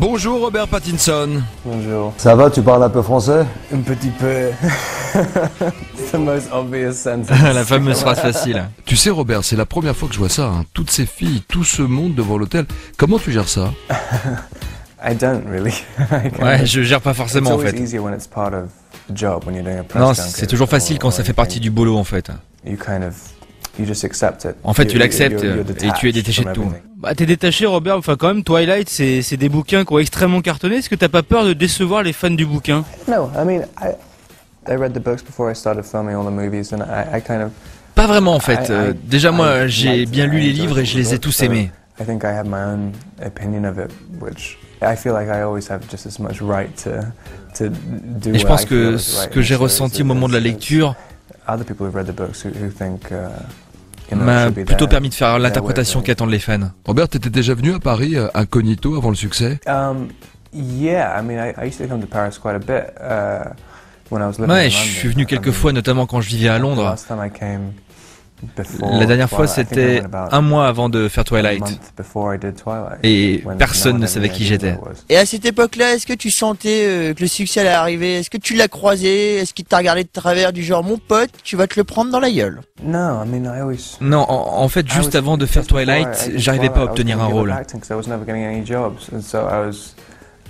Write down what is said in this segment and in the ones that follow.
Bonjour Robert Pattinson. Bonjour. Ça va, tu parles un peu français? Un petit peu. The most obvious sentence. La fameuse phrase facile. Tu sais Robert, c'est la première fois que je vois ça, hein. Toutes ces filles, tout ce monde devant l'hôtel. Comment tu gères ça? I don't really. Ouais, je gère pas forcément en fait. Non, c'est toujours facile quand ça fait partie du boulot en fait. En fait, tu l'acceptes et tu es détaché de tout. Bah, t'es détaché, Robert. Enfin, quand même, Twilight, c'est des bouquins qui ont extrêmement cartonné. Est-ce que t'as pas peur de décevoir les fans du bouquin? Pas vraiment en fait. Déjà moi, j'ai bien lu les livres et je les ai tous aimés. Et je pense que ce que j'ai ressenti au moment de la lecture m'a plutôt permis de faire l'interprétation qu'attendent les fans. Robert, t'étais déjà venu à Paris incognito avant le succès? Ouais, je suis venu quelques fois, notamment quand je vivais à Londres. La dernière fois, c'était un mois avant de faire Twilight. Et personne ne savait qui j'étais. Et à cette époque-là, est-ce que tu sentais que le succès allait arriver? Est-ce que tu l'as croisé? Est-ce qu'il t'a regardé de travers du genre, mon pote, tu vas te le prendre dans la gueule? Non, en fait, juste avant de faire Twilight, j'arrivais pas à obtenir un rôle.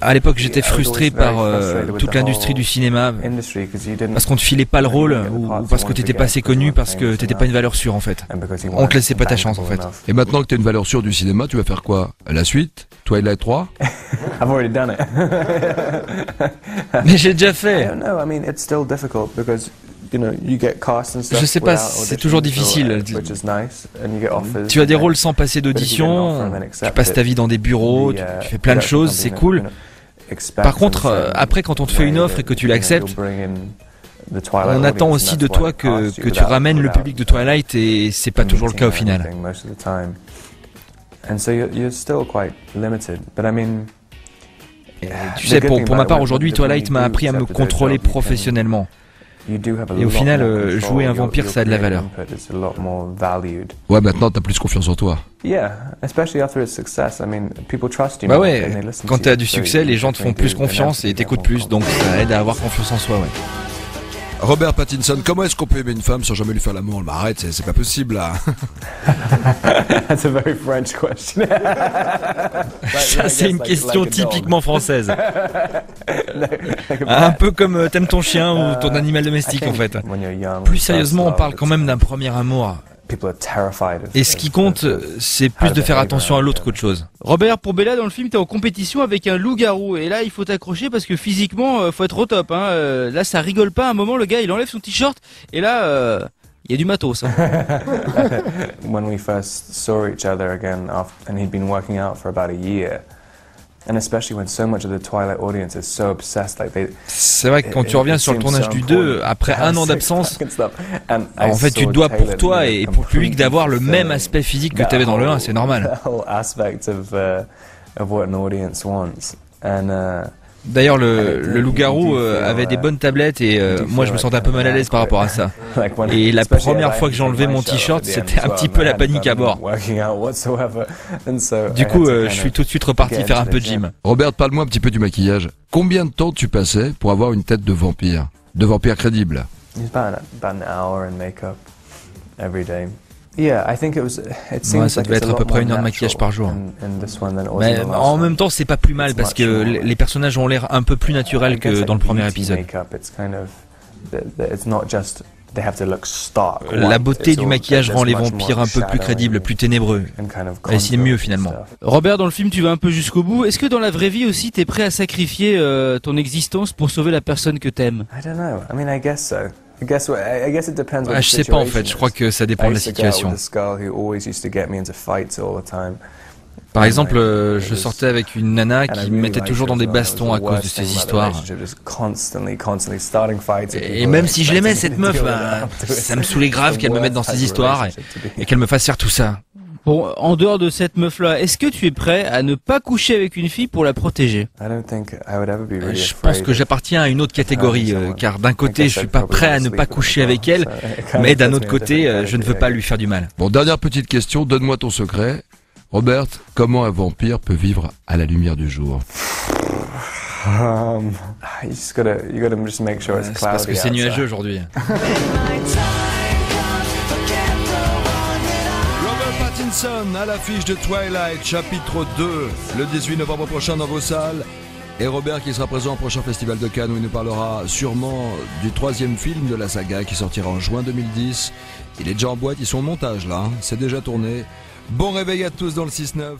À l'époque, j'étais frustré par toute l'industrie du cinéma, parce qu'on te filait pas le rôle, ou parce que t'étais pas assez connu, parce que t'étais pas une valeur sûre en fait. On te laissait pas ta chance en fait. Et maintenant que t'es une valeur sûre du cinéma, tu vas faire quoi? La suite? Twilight 3? Mais j'ai déjà fait. Je sais pas, c'est toujours difficile. Tu as des rôles sans passer d'audition, tu passes ta vie dans des bureaux, tu fais plein de choses, c'est cool. Par contre, après quand on te fait une offre et que tu l'acceptes, on attend aussi de toi que tu ramènes le public de Twilight et c'est pas toujours le cas au final. Et tu sais, pour ma part aujourd'hui, Twilight m'a appris à me contrôler professionnellement. Et au final, jouer un vampire, ça a de la valeur. Ouais, maintenant t'as plus confiance en toi. Bah ouais, quand t'as du succès, les gens te font plus confiance et t'écoutent plus, donc ça aide à avoir confiance en soi, ouais. Robert Pattinson, comment est-ce qu'on peut aimer une femme sans jamais lui faire l'amour? Bah arrête, c'est pas possible là. That's a very French question. Ça c'est une question typiquement française. Un peu comme t'aimes ton chien ou ton animal domestique en fait. Plus sérieusement, on parle quand même d'un premier amour. Et ce qui compte, c'est plus de faire attention à l'autre qu'autre chose. Robert, pour Bella, dans le film, t'es en compétition avec un loup-garou. Et là, il faut t'accrocher parce que physiquement, faut être au top. Hein. Là, ça rigole pas. À un moment, le gars, il enlève son t-shirt. Et là, il y a du matos. Hein. When we first saw each other again, and he'd been working out for about a year. And especially when so much of the Twilight audience is so obsessed, like they. C'est vrai que quand tu reviens sur le tournage du 2, après un an d'absence, en fait tu te dois pour toi et pour le public d'avoir le même aspect physique que tu avais dans le 1, c'est normal. D'ailleurs, le loup-garou avait des bonnes tablettes et moi je me sentais un peu mal à l'aise par rapport à ça. Et la première fois que j'ai enlevé mon t-shirt, c'était un petit peu la panique à bord. Du coup, je suis tout de suite reparti faire un peu de gym. Robert, parle-moi un petit peu du maquillage. Combien de temps tu passais pour avoir une tête de vampire crédible? Ouais, ça devait être à peu près 1 heure de maquillage par jour. Mais en même temps, c'est pas plus mal parce que les personnages ont l'air un peu plus naturels que dans le premier épisode. La beauté du maquillage rend les vampires un peu plus crédibles, plus ténébreux. Et c'est mieux finalement. Robert, dans le film, tu vas un peu jusqu'au bout. Est-ce que dans la vraie vie aussi, t'es prêt à sacrifier ton existence pour sauver la personne que t'aimes? Je sais pas en fait, je crois que ça dépend de la situation. Par exemple, je sortais avec une nana qui me mettait toujours dans des bastons à cause de ses histoires. Et même si je l'aimais cette meuf, ça me saoulait grave qu'elle me mette dans ses histoires et qu'elle me fasse faire tout ça. Bon, en dehors de cette meuf-là, est-ce que tu es prêt à ne pas coucher avec une fille pour la protéger? Je pense que j'appartiens à une autre catégorie, car d'un côté, je suis pas prêt à ne pas coucher avec elle, mais d'un autre côté, je ne veux pas lui faire du mal. Bon, dernière petite question, donne-moi ton secret. Robert, comment un vampire peut vivre à la lumière du jour? You gotta just make sure it's cloudy. Parce que c'est nuageux aujourd'hui. Robert Pattinson à l'affiche de Twilight, chapitre 2, le 18 novembre prochain dans vos salles. Et Robert qui sera présent au prochain festival de Cannes où il nous parlera sûrement du 3e film de la saga qui sortira en juin 2010. Il est déjà en boîte, ils sont au montage là, c'est déjà tourné. Bon réveil à tous dans le 6-9.